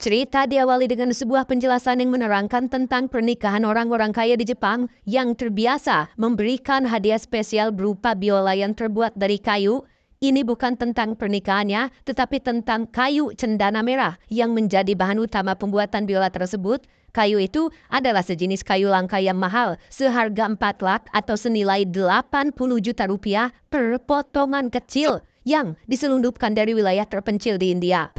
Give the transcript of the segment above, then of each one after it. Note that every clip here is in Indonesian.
Cerita diawali dengan sebuah penjelasan yang menerangkan tentang pernikahan orang-orang kaya di Jepang yang terbiasa memberikan hadiah spesial berupa biola yang terbuat dari kayu. Ini bukan tentang pernikahannya, tetapi tentang kayu cendana merah yang menjadi bahan utama pembuatan biola tersebut. Kayu itu adalah sejenis kayu langka yang mahal, seharga 4 lak atau senilai 80 juta rupiah per potongan kecil yang diselundupkan dari wilayah terpencil di India.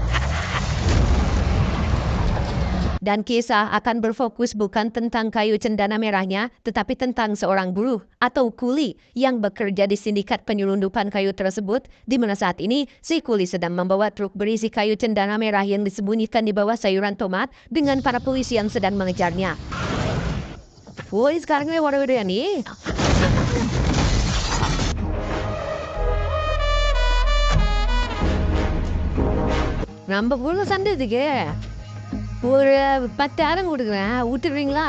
Dan kisah akan berfokus bukan tentang kayu cendana merahnya, tetapi tentang seorang buruh atau kuli yang bekerja di sindikat penyelundupan kayu tersebut, di mana saat ini si kuli sedang membawa truk berisi kayu cendana merah yang disembunyikan di bawah sayuran tomat dengan para polisi yang sedang mengejarnya. Woi, sekarang ini waduh nih. Nambah bulu sande tiga. ஒரு 10,000 கொடுக்குறேன் விட்டுடுறீங்களா?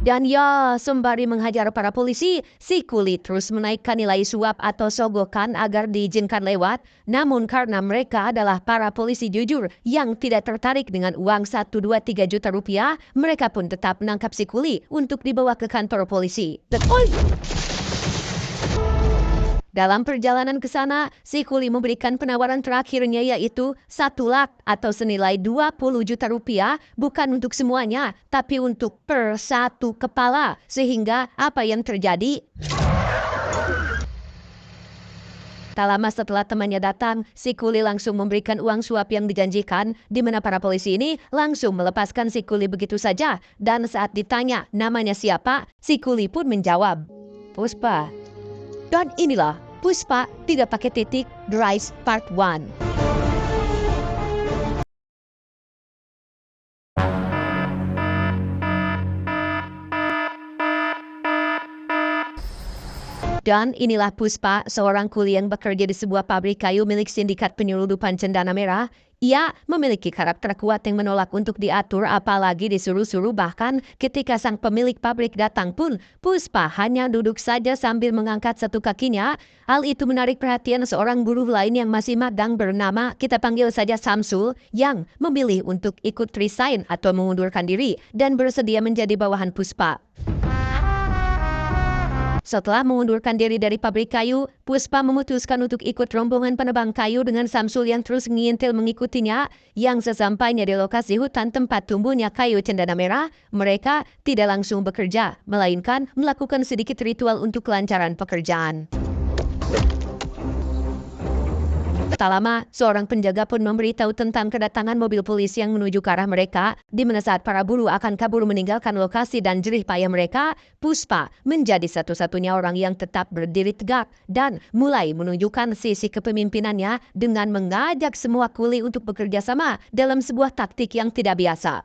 Dan ya, sembari menghajar para polisi, si kuli terus menaikkan nilai suap atau sogokan agar diizinkan lewat. Namun karena mereka adalah para polisi jujur yang tidak tertarik dengan uang 1, 2, 3 juta rupiah, mereka pun tetap menangkap si kuli untuk dibawa ke kantor polisi. Dalam perjalanan ke sana, si kuli memberikan penawaran terakhirnya yaitu 1 lak atau senilai 20 juta rupiah bukan untuk semuanya, tapi untuk per satu kepala. Sehingga apa yang terjadi? Tak lama setelah temannya datang, si kuli langsung memberikan uang suap yang dijanjikan, di mana para polisi ini langsung melepaskan si kuli begitu saja. Dan saat ditanya namanya siapa, si kuli pun menjawab, Puspa. Dan inilah Puspa tidak pakai titik Rise Part 1. Dan inilah Puspa, seorang kuli yang bekerja di sebuah pabrik kayu milik sindikat penyelundupan cendana merah. Ia memiliki karakter kuat yang menolak untuk diatur apalagi disuruh-suruh, bahkan ketika sang pemilik pabrik datang pun Puspa hanya duduk saja sambil mengangkat satu kakinya. Hal itu menarik perhatian seorang buruh lain yang masih magang bernama, kita panggil saja Samsul, yang memilih untuk ikut resign atau mengundurkan diri dan bersedia menjadi bawahan Puspa. Setelah mengundurkan diri dari pabrik kayu, Puspa memutuskan untuk ikut rombongan penebang kayu dengan Samsul yang terus ngintil mengikutinya. Yang sesampainya di lokasi hutan tempat tumbuhnya kayu cendana merah, mereka tidak langsung bekerja, melainkan melakukan sedikit ritual untuk kelancaran pekerjaan. Tak lama, seorang penjaga pun memberitahu tentang kedatangan mobil polisi yang menuju ke arah mereka, di mana saat para buruh akan kabur meninggalkan lokasi dan jerih payah mereka, Puspa menjadi satu-satunya orang yang tetap berdiri tegak dan mulai menunjukkan sisi kepemimpinannya dengan mengajak semua kuli untuk bekerja sama dalam sebuah taktik yang tidak biasa.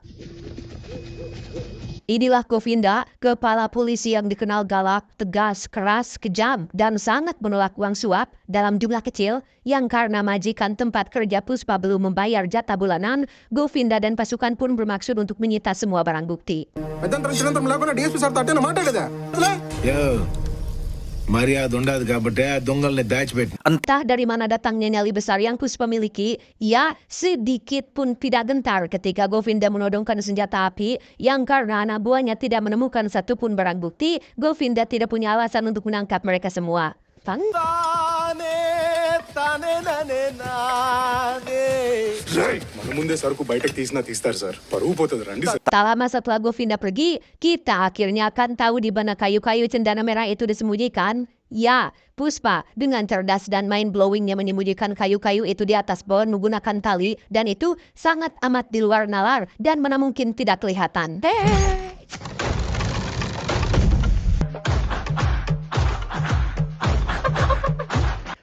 Inilah Govinda, kepala polisi yang dikenal galak, tegas, keras, kejam, dan sangat menolak uang suap dalam jumlah kecil, yang karena majikan tempat kerja Puspa belum membayar jatah bulanan, Govinda dan pasukan pun bermaksud untuk menyita semua barang bukti. Entah dari mana datangnya nyali besar yang Puspa miliki, ia sedikit pun tidak gentar ketika Govinda menodongkan senjata api, yang karena anak buahnya tidak menemukan satupun barang bukti, Govinda tidak punya alasan untuk menangkap mereka semua. Tak lama setelah Govinda pergi, kita akhirnya akan tahu di mana kayu-kayu cendana merah itu disembunyikan. Ya, Puspa dengan cerdas dan mind-blowingnya menyembunyikan kayu-kayu itu di atas pohon menggunakan tali, dan itu sangat amat di luar nalar dan mana mungkin tidak kelihatan.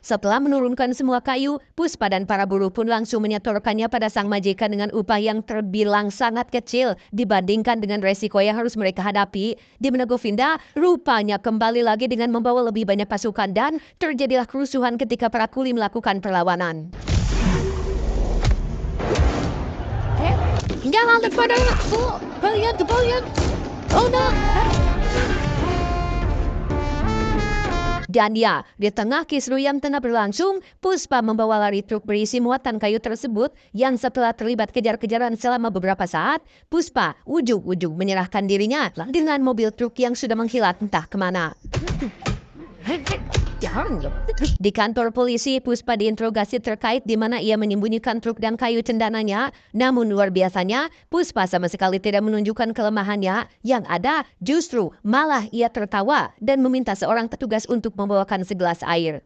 Setelah menurunkan semua kayu, Puspa dan para buruh pun langsung menyetorkannya pada sang majikan dengan upah yang terbilang sangat kecil dibandingkan dengan resiko yang harus mereka hadapi. Di mana Govinda rupanya kembali lagi dengan membawa lebih banyak pasukan dan terjadilah kerusuhan ketika para kuli melakukan perlawanan. Jangan pada kalian. Oh no! Dan ya, di tengah kisru yang tengah berlangsung, Puspa membawa lari truk berisi muatan kayu tersebut yang setelah terlibat kejar-kejaran selama beberapa saat, Puspa ujung-ujung menyerahkan dirinya dengan mobil truk yang sudah menghilang entah kemana. Di kantor polisi, Puspa diinterogasi terkait di mana ia menyembunyikan truk dan kayu cendananya. Namun luar biasanya, Puspa sama sekali tidak menunjukkan kelemahannya. Yang ada justru malah ia tertawa dan meminta seorang petugas untuk membawakan segelas air.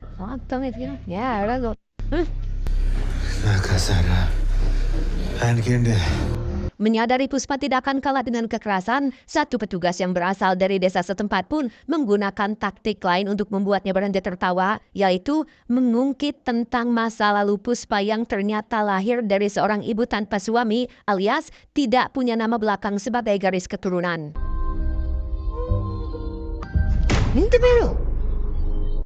Menyadari Puspa tidak akan kalah dengan kekerasan, satu petugas yang berasal dari desa setempat pun menggunakan taktik lain untuk membuatnya berhenti tertawa, yaitu mengungkit tentang masa lalu Puspa yang ternyata lahir dari seorang ibu tanpa suami alias tidak punya nama belakang sebagai garis keturunan.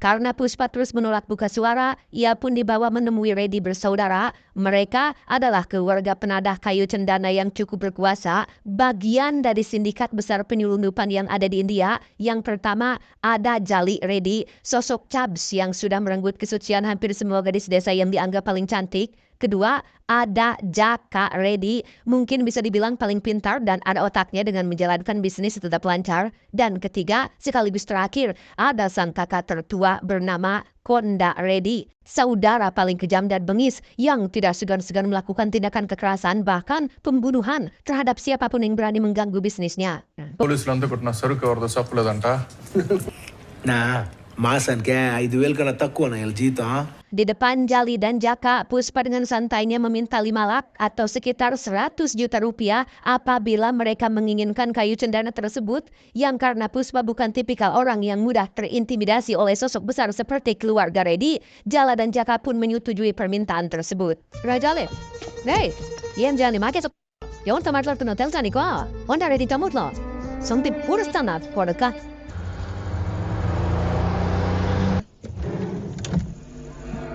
Karena Puspa terus menolak buka suara, ia pun dibawa menemui Reddy bersaudara. Mereka adalah keluarga penadah kayu cendana yang cukup berkuasa, bagian dari sindikat besar penyelundupan yang ada di India. Yang pertama ada Jali Reddy, sosok cabs yang sudah merenggut kesucian hampir semua gadis desa yang dianggap paling cantik. Kedua, ada Jaka Reddy, mungkin bisa dibilang paling pintar dan ada otaknya dengan menjalankan bisnis tetap lancar. Dan ketiga, sekaligus terakhir, ada sang kakak tertua bernama Konda Reddy, saudara paling kejam dan bengis yang tidak segan-segan melakukan tindakan kekerasan bahkan pembunuhan terhadap siapapun yang berani mengganggu bisnisnya. పోలీసులంతా కొట్టిన సరుకు ఎవరిదో చెప్పలేదంట. నా మాసానికి 5,000 కన్నా తక్కువ నా జీతం. Di depan Jali dan Jaka, Puspa dengan santainya meminta 5 lak atau sekitar 100 juta rupiah apabila mereka menginginkan kayu cendana tersebut, yang karena Puspa bukan tipikal orang yang mudah terintimidasi oleh sosok besar seperti keluarga Reddy, Jala dan Jaka pun menyetujui permintaan tersebut. Rajale, hey, yang jangan dimakai sok. Yon tamatlar tu notel tani ko, onda Reddy tamut lo. Songti purus tanat kodaka.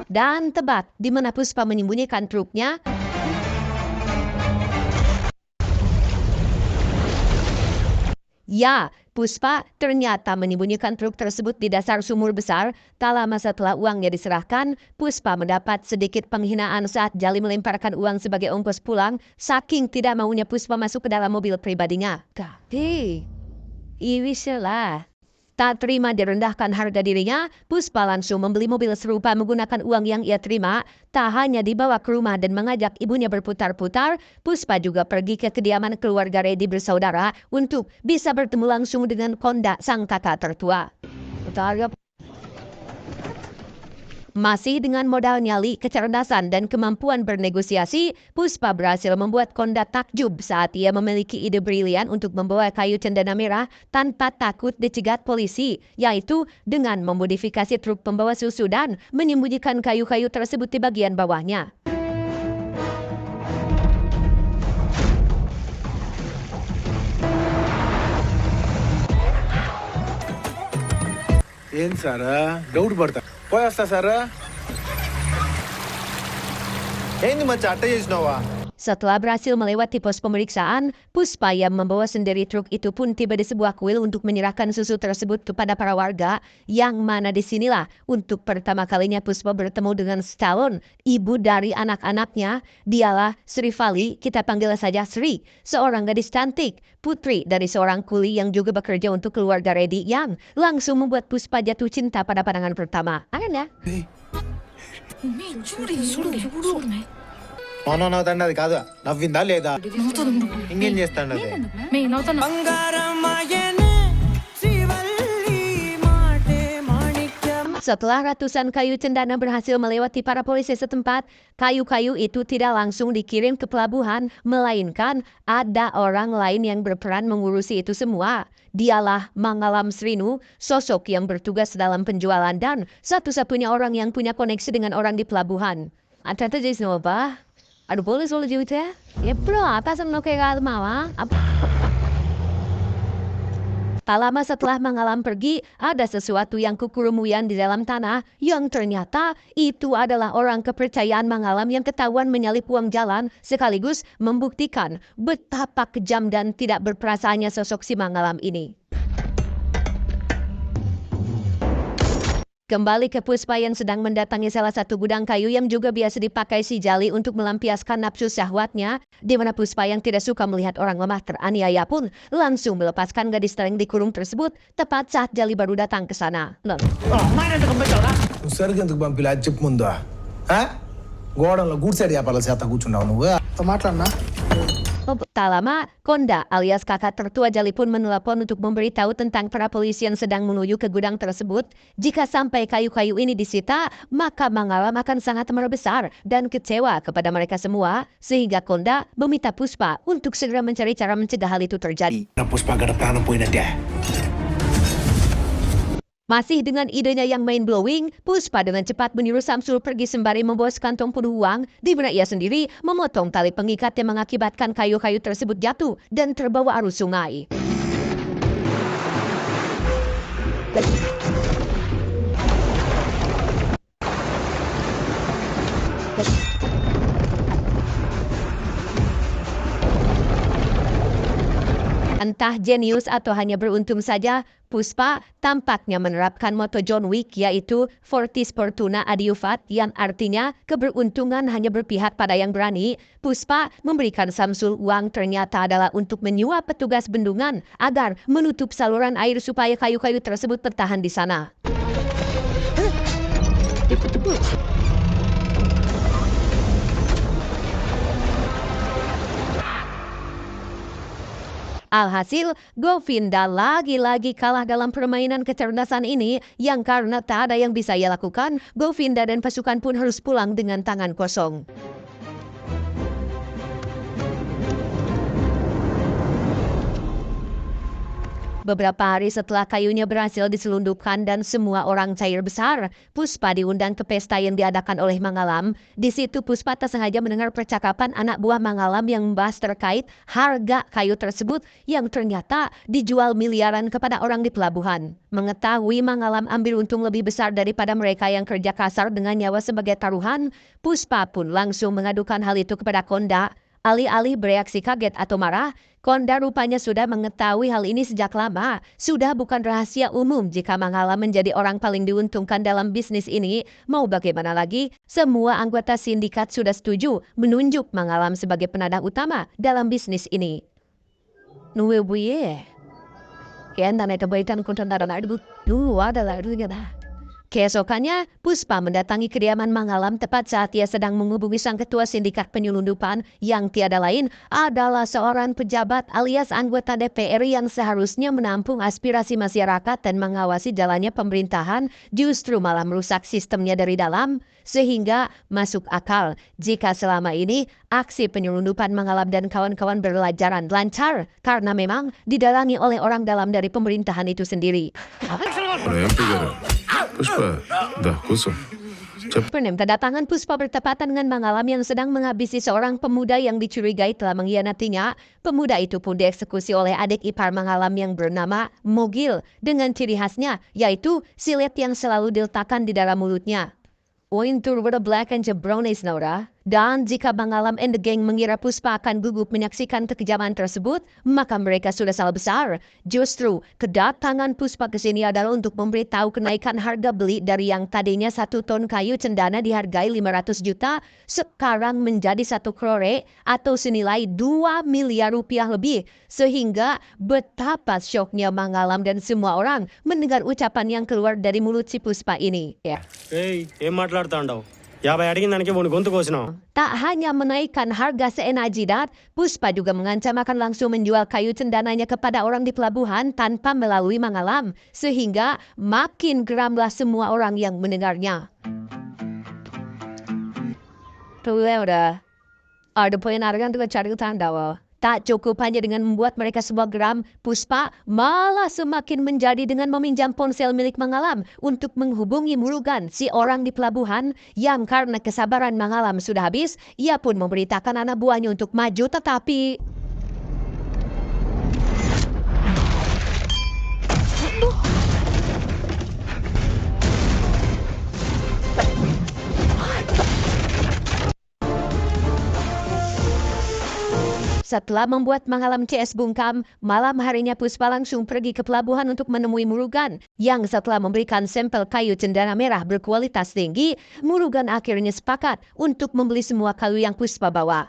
Dan tebak di mana Puspa menyembunyikan truknya. Ya, Puspa ternyata menyembunyikan truk tersebut di dasar sumur besar. Tak lama setelah uangnya diserahkan, Puspa mendapat sedikit penghinaan saat Jali melemparkan uang sebagai ongkos pulang, saking tidak maunya Puspa masuk ke dalam mobil pribadinya. Tapi, ini salah. Tak terima direndahkan harga dirinya, Puspa langsung membeli mobil serupa menggunakan uang yang ia terima. Tak hanya dibawa ke rumah dan mengajak ibunya berputar-putar, Puspa juga pergi ke kediaman keluarga Reddy bersaudara untuk bisa bertemu langsung dengan Konda, sang kakak tertua. Masih dengan modal nyali, kecerdasan, dan kemampuan bernegosiasi, Puspa berhasil membuat Konda takjub saat ia memiliki ide brilian untuk membawa kayu cendana merah tanpa takut dicegat polisi, yaitu dengan memodifikasi truk pembawa susu dan menyembunyikan kayu-kayu tersebut di bagian bawahnya. ఏం సారా డౌట్ పడతా పోయేస్తా సారా ఏంది మచ్చా అట్ట చేసినావా. Setelah berhasil melewati pos pemeriksaan, Puspa yang membawa sendiri truk itu pun tiba di sebuah kuil untuk menyerahkan susu tersebut kepada para warga, yang mana disinilah untuk pertama kalinya Puspa bertemu dengan Stallone, ibu dari anak-anaknya. Dialah Sri Vali, kita panggil saja Sri, seorang gadis cantik, putri dari seorang kuli yang juga bekerja untuk keluarga Reddy, yang langsung membuat Puspa jatuh cinta pada pandangan pertama. Akan ya? నవ్వుతాండి అది కాదు నవ్విందా లేదా ఇంకేం చేస్తాండి అది Setelah ratusan kayu cendana berhasil melewati para polisi setempat, kayu-kayu itu tidak langsung dikirim ke pelabuhan, melainkan ada orang lain yang berperan mengurusi itu semua. Dialah Mangalam Srinu, sosok yang bertugas dalam penjualan dan satu-satunya orang yang punya koneksi dengan orang di pelabuhan. Ada jadi apa? Aduh, boleh juga ya? Ya bro, apa sama kayak mawa? Tak lama setelah Mangalam pergi, ada sesuatu yang kukurumuyan di dalam tanah, yang ternyata itu adalah orang kepercayaan Mangalam yang ketahuan menyalip uang jalan, sekaligus membuktikan betapa kejam dan tidak berperasaannya sosok si Mangalam ini. Kembali ke Puspa yang sedang mendatangi salah satu gudang kayu yang juga biasa dipakai si Jali untuk melampiaskan nafsu syahwatnya, di mana Puspa yang tidak suka melihat orang lemah teraniaya pun langsung melepaskan gadis yang dikurung tersebut tepat saat Jali baru datang ke sana. సరిగ్గా ఎందుకు పంపిలా చెప్పు ముందు గోడంలో goods side వ్యాపారాలు చేత కూర్చున్నావు నువ్వు మాట్లాడినా Tak lama, Konda alias kakak tertua Jali pun menelpon untuk memberitahu tentang para polisi yang sedang menuju ke gudang tersebut. Jika sampai kayu-kayu ini disita, maka Mangalam akan sangat marah besar dan kecewa kepada mereka semua, sehingga Konda meminta Puspa untuk segera mencari cara mencegah hal itu terjadi. Pushpa గడ ప్రాణం పోయినట్టే Masih dengan idenya yang mind-blowing, Puspa dengan cepat menyuruh Samsul pergi sembari membawa sekantong penuh uang, di mana ia sendiri memotong tali pengikat yang mengakibatkan kayu-kayu tersebut jatuh dan terbawa arus sungai. Entah jenius atau hanya beruntung saja, Puspa tampaknya menerapkan moto John Wick yaitu Fortis Fortuna Adiuvat yang artinya keberuntungan hanya berpihak pada yang berani. Puspa memberikan Samsul uang ternyata adalah untuk menyuap petugas bendungan agar menutup saluran air supaya kayu-kayu tersebut bertahan di sana. Alhasil, Govinda lagi-lagi kalah dalam permainan kecerdasan ini yang karena tak ada yang bisa ia lakukan, Govinda dan pasukan pun harus pulang dengan tangan kosong. Beberapa hari setelah kayunya berhasil diselundupkan dan semua orang cair besar, Puspa diundang ke pesta yang diadakan oleh Mangalam. Di situ Puspa tak sengaja mendengar percakapan anak buah Mangalam yang membahas terkait harga kayu tersebut yang ternyata dijual miliaran kepada orang di pelabuhan. Mengetahui Mangalam ambil untung lebih besar daripada mereka yang kerja kasar dengan nyawa sebagai taruhan, Puspa pun langsung mengadukan hal itu kepada Konda. Alih-alih bereaksi kaget atau marah, Konda rupanya sudah mengetahui hal ini sejak lama. Sudah bukan rahasia umum jika Mangalam menjadi orang paling diuntungkan dalam bisnis ini. Mau bagaimana lagi, semua anggota sindikat sudah setuju menunjuk Mangalam sebagai penadah utama dalam bisnis ini. Nuwe buye. Kaya itu baitan kontantaran ardu. Adalah ardunya dah. Keesokannya, Puspa mendatangi kediaman Mangalam tepat saat ia sedang menghubungi sang ketua sindikat penyelundupan yang tiada lain adalah seorang pejabat alias anggota DPR yang seharusnya menampung aspirasi masyarakat dan mengawasi jalannya pemerintahan justru malah merusak sistemnya dari dalam sehingga masuk akal jika selama ini aksi penyelundupan Mangalam dan kawan-kawan berjalan lancar karena memang didalangi oleh orang dalam dari pemerintahan itu sendiri. Puspa, dah kusum. Kedatangan Puspa bertepatan dengan Mangalam yang sedang menghabisi seorang pemuda yang dicurigai telah mengkhianatinya. Pemuda itu pun dieksekusi oleh adik ipar Mangalam yang bernama Mogil dengan ciri khasnya yaitu silet yang selalu diletakkan di dalam mulutnya. Ointur with a black and jabrones Nora. Dan jika Mangalam and the gang mengira Puspa akan gugup menyaksikan kekejaman tersebut, maka mereka sudah salah besar. Justru, kedatangan Puspa ke sini adalah untuk memberitahu kenaikan harga beli dari yang tadinya 1 ton kayu cendana dihargai 500 juta, sekarang menjadi 1 crore atau senilai 2 miliar rupiah lebih. Sehingga betapa syoknya Mangalam dan semua orang mendengar ucapan yang keluar dari mulut si Puspa ini. Ya. ఏం మాట్లాడుతాండావు 50 అడిగిన దానికి మూడు గొంతు కోసినావు Tak hanya menaikkan harga seenak jidat, Puspa juga mengancam akan langsung menjual kayu cendananya kepada orang di pelabuhan tanpa melalui Mangalam, sehingga makin geramlah semua orang yang mendengarnya. Tuh udah, ada poin argan juga cari tanda. Tak cukup hanya dengan membuat mereka semua geram, Puspa malah semakin menjadi dengan meminjam ponsel milik Mangalam untuk menghubungi Murugan, si orang di pelabuhan yang karena kesabaran Mangalam sudah habis, ia pun memberitakan anak buahnya untuk maju tetapi... Setelah membuat mengalam CS bungkam, malam harinya Puspa langsung pergi ke pelabuhan untuk menemui Murugan, yang setelah memberikan sampel kayu cendana merah berkualitas tinggi, Murugan akhirnya sepakat untuk membeli semua kayu yang Puspa bawa.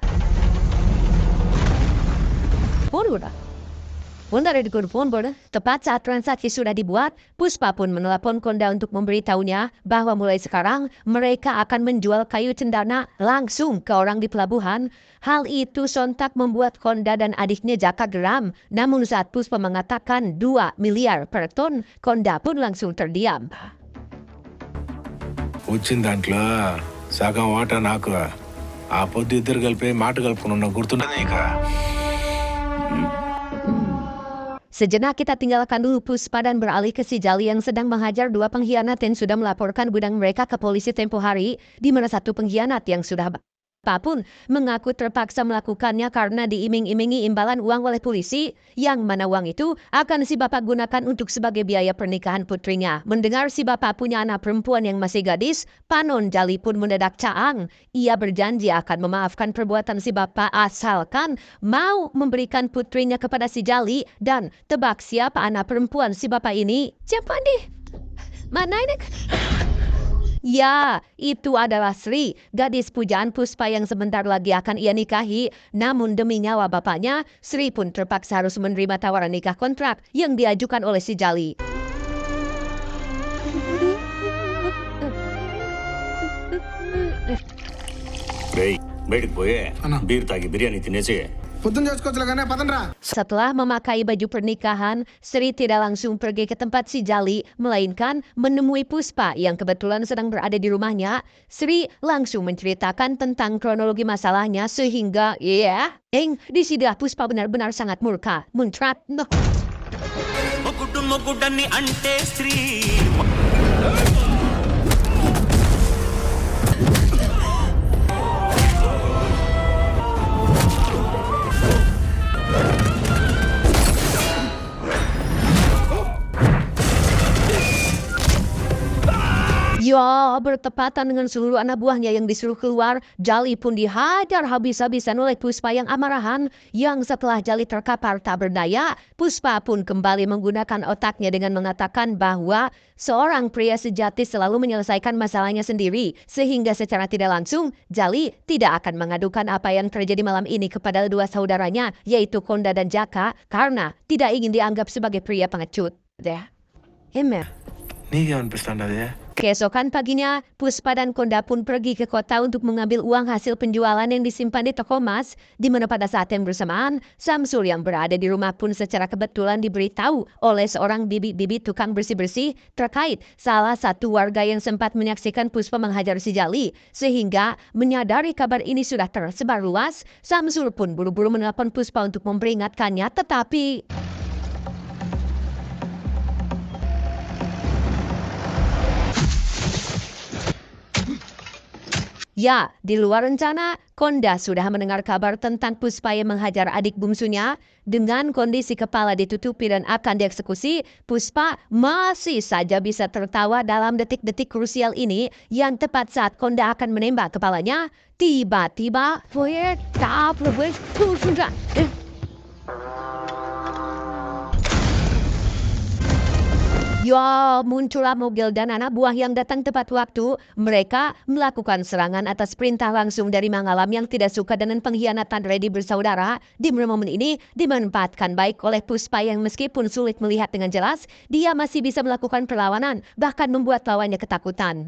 Tepat saat transaksi sudah dibuat, Puspa pun menelpon Konda untuk memberitahunya bahwa mulai sekarang mereka akan menjual kayu cendana langsung ke orang di pelabuhan. Hal itu sontak membuat Konda dan adiknya Jaka geram. Namun saat Puspa mengatakan 2 miliar per ton, Konda pun langsung terdiam. వచ్చిన దాంట్లో సగం వాటా నాకు ఆ పొద్దు ఇద్దరు కలిపి మాట కలుపుకున్న గుర్తున్నది ఇక Sejenak kita tinggalkan dulu Puspa dan beralih ke si Jali yang sedang menghajar 2 pengkhianat yang sudah melaporkan gudang mereka ke polisi tempo hari, di mana satu pengkhianat yang sudah pun mengaku terpaksa melakukannya karena diiming-imingi imbalan uang oleh polisi, yang mana uang itu akan si bapak gunakan untuk sebagai biaya pernikahan putrinya. Mendengar si bapak punya anak perempuan yang masih gadis, Panon Jali pun mendadak caang. Ia berjanji akan memaafkan perbuatan si bapak asalkan mau memberikan putrinya kepada si Jali. Dan tebak siapa anak perempuan si bapak ini? Siapa nih? Mana ini? Ya, itu adalah Sri, gadis pujaan Puspa yang sebentar lagi akan ia nikahi. Namun demi nyawa bapaknya, Sri pun terpaksa harus menerima tawaran nikah kontrak yang diajukan oleh si Jali. బయటకు పోయే బీర్ తాగి బిర్యానీ తినేసి పొద్దున్న చేసుకోవచ్చులే కానీ పదండ్రా Setelah memakai baju pernikahan, Sri tidak langsung pergi ke tempat si Jali, melainkan menemui Puspa yang kebetulan sedang berada di rumahnya. Sri langsung menceritakan tentang kronologi masalahnya sehingga, di sini Puspa benar-benar sangat murka, muncrat. మొగుడని అంటే స్త్రీ Ya, bertepatan dengan seluruh anak buahnya yang disuruh keluar, Jali pun dihajar habis-habisan oleh Puspa yang amarahan, yang setelah Jali terkapar tak berdaya, Puspa pun kembali menggunakan otaknya dengan mengatakan bahwa seorang pria sejati selalu menyelesaikan masalahnya sendiri, sehingga secara tidak langsung, Jali tidak akan mengadukan apa yang terjadi malam ini kepada 2 saudaranya, yaitu Konda dan Jaka, karena tidak ingin dianggap sebagai pria pengecut. నీకేమనిపిస్తుంది అది Keesokan paginya, Puspa dan Konda pun pergi ke kota untuk mengambil uang hasil penjualan yang disimpan di toko emas, di mana pada saat yang bersamaan, Samsul yang berada di rumah pun secara kebetulan diberitahu oleh seorang bibi-bibi tukang bersih-bersih terkait salah satu warga yang sempat menyaksikan Puspa menghajar si Jali. Sehingga menyadari kabar ini sudah tersebar luas, Samsul pun buru-buru menelpon Puspa untuk memperingatkannya, tetapi ya, di luar rencana, Konda sudah mendengar kabar tentang Puspa yang menghajar adik bungsunya. Dengan kondisi kepala ditutupi dan akan dieksekusi, Puspa masih saja bisa tertawa dalam detik-detik krusial ini, yang tepat saat Konda akan menembak kepalanya, tiba-tiba, ya, muncullah mobil dan anak buah yang datang tepat waktu. Mereka melakukan serangan atas perintah langsung dari Mangalam yang tidak suka dengan pengkhianatan Reddy bersaudara. Di momen ini dimanfaatkan baik oleh Puspa yang meskipun sulit melihat dengan jelas, dia masih bisa melakukan perlawanan, bahkan membuat lawannya ketakutan.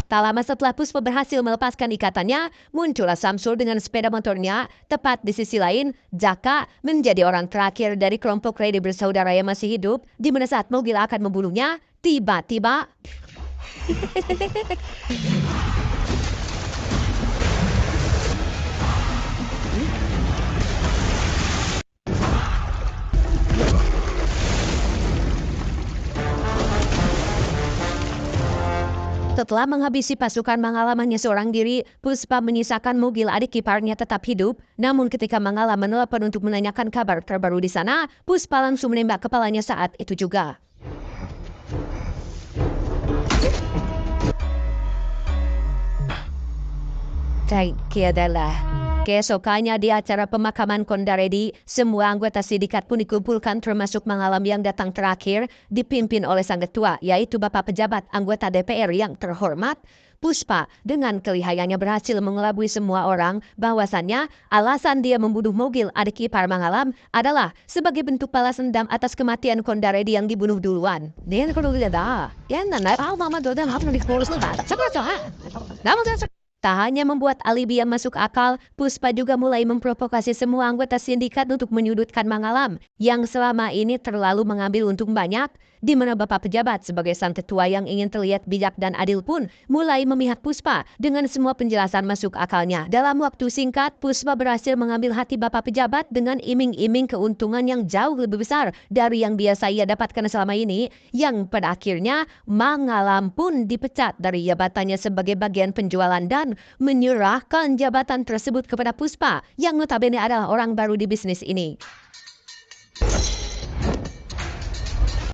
Tak lama setelah Puspa berhasil melepaskan ikatannya, muncullah Samsul dengan sepeda motornya. Tepat di sisi lain, Jaka menjadi orang terakhir dari kelompok Reddy bersaudara yang masih hidup, di mana saat mobil akan membunuhnya, tiba-tiba Setelah menghabisi pasukan pengalamannya seorang diri, Puspa menyisakan mobil adik iparnya tetap hidup. Namun ketika Mangala menelpon untuk menanyakan kabar terbaru di sana, Puspa langsung menembak kepalanya saat itu juga. Keesokannya di acara pemakaman Kondaredi, semua anggota sindikat pun dikumpulkan termasuk Mangalam yang datang terakhir, dipimpin oleh sang ketua, yaitu Bapak Pejabat anggota DPR yang terhormat. Puspa dengan kelihayannya berhasil mengelabui semua orang bahwasannya alasan dia membunuh mobil adik ipar Mangalam adalah sebagai bentuk balas dendam atas kematian Kondaredi yang dibunuh duluan. Tak hanya membuat alibi yang masuk akal, Puspa juga mulai memprovokasi semua anggota sindikat untuk menyudutkan Mangalam yang selama ini terlalu mengambil untung banyak, di mana Bapak Pejabat sebagai sang ketua yang ingin terlihat bijak dan adil pun mulai memihak Puspa dengan semua penjelasan masuk akalnya. Dalam waktu singkat, Puspa berhasil mengambil hati Bapak Pejabat dengan iming-iming keuntungan yang jauh lebih besar dari yang biasa ia dapatkan selama ini, yang pada akhirnya Mangalam pun dipecat dari jabatannya sebagai bagian penjualan dan menyerahkan jabatan tersebut kepada Puspa yang notabene adalah orang baru di bisnis ini.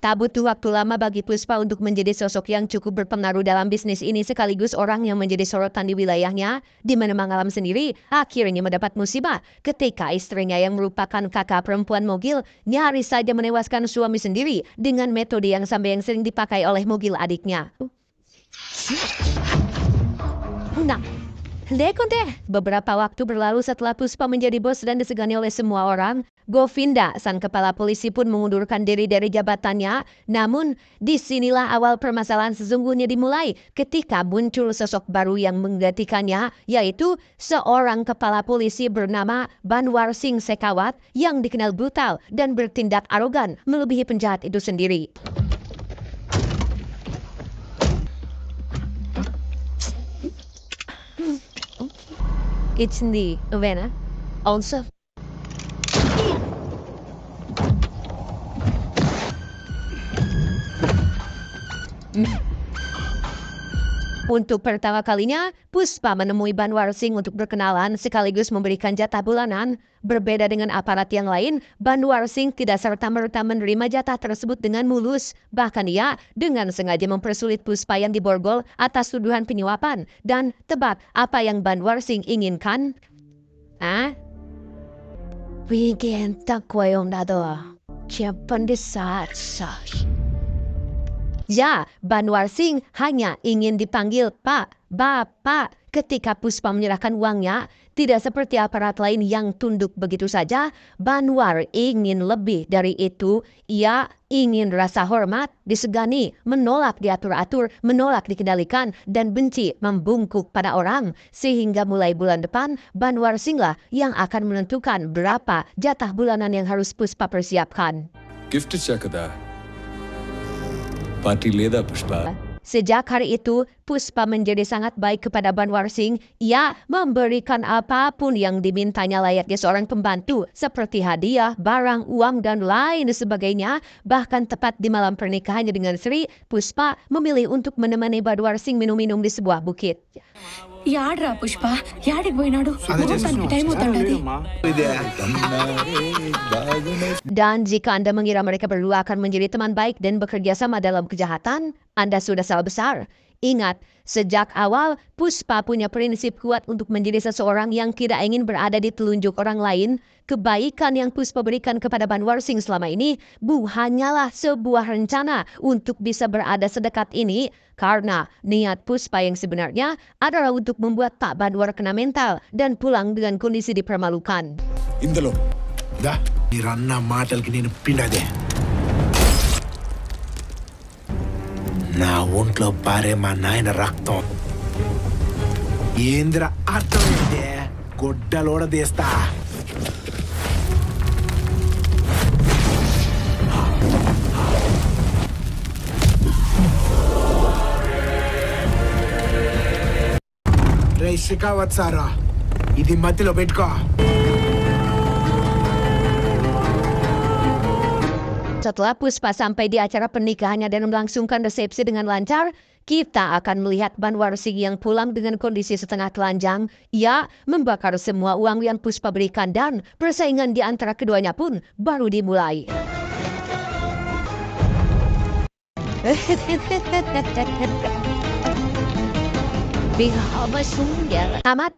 Tak butuh waktu lama bagi Puspa untuk menjadi sosok yang cukup berpengaruh dalam bisnis ini sekaligus orang yang menjadi sorotan di wilayahnya, di mana Mangalam sendiri akhirnya mendapat musibah ketika istrinya yang merupakan kakak perempuan Mogil nyaris saja menewaskan suami sendiri dengan metode yang sampai yang sering dipakai oleh Mogil adiknya. Nah, beberapa waktu berlalu setelah Puspa menjadi bos dan disegani oleh semua orang, Govinda, sang kepala polisi pun mengundurkan diri dari jabatannya. Namun, disinilah awal permasalahan sesungguhnya dimulai ketika muncul sosok baru yang menggantikannya, yaitu seorang kepala polisi bernama Banwar Singh Shekhawat yang dikenal brutal dan bertindak arogan melebihi penjahat itu sendiri. It's the Avena. Also. Untuk pertama kalinya, Puspa menemui Banwar Singh untuk berkenalan sekaligus memberikan jatah bulanan. Berbeda dengan aparat yang lain, Banwar Singh tidak serta-merta menerima jatah tersebut dengan mulus. Bahkan ia dengan sengaja mempersulit Puspa yang diborgol atas tuduhan penyuapan. Dan tebak apa yang Banwar Singh inginkan? Bikin takwayong nado. Ciapandesat sah. Ya, Banwar Singh hanya ingin dipanggil Pak, Bapak. Ketika Puspa menyerahkan uangnya, tidak seperti aparat lain yang tunduk begitu saja. Banwar ingin lebih dari itu. Ia ingin rasa hormat, disegani, menolak diatur-atur, menolak dikendalikan, dan benci membungkuk pada orang. Sehingga mulai bulan depan, Banwar Singh lah yang akan menentukan berapa jatah bulanan yang harus Puspa persiapkan. Gift cakada. Party leda Puspa. Sejak hari itu, Puspa menjadi sangat baik kepada Banwar Singh. Ia memberikan apapun yang dimintanya layaknya seorang pembantu, seperti hadiah, barang, uang, dan lain sebagainya. Bahkan tepat di malam pernikahannya dengan Sri, Puspa memilih untuk menemani Banwar Singh minum-minum di sebuah bukit. యాడ్రా పుష్ప యాడికి పోయినాడు ముహూర్తానికి టైం అవుతుండది. Dan jika Anda mengira mereka berdua akan menjadi teman baik dan bekerja sama dalam kejahatan, Anda sudah salah besar. Ingat, sejak awal Puspa punya prinsip kuat untuk menjadi seseorang yang tidak ingin berada di telunjuk orang lain. Kebaikan yang Puspa berikan kepada Banwar Singh selama ini hanyalah sebuah rencana untuk bisa berada sedekat ini, karena niat Puspa yang sebenarnya adalah untuk membuat Pak Banwar kena mental dan pulang dengan kondisi dipermalukan. ఇందులో దా మీరన్న మాటలకి నేను పిండదే నా ఒంట్లో పారే మా నాయన రక్తం ఏంద్ర అర్థం ఏంటే గొడ్డలోడ తీస్తా రే షికావత్ సారా ఇది మధ్యలో పెట్టుకో. Setelah Puspa sampai di acara pernikahannya dan melangsungkan resepsi dengan lancar, kita akan melihat Banwarsing yang pulang dengan kondisi setengah telanjang. Ia membakar semua uang yang Puspa berikan dan persaingan di antara keduanya pun baru dimulai. Tamat.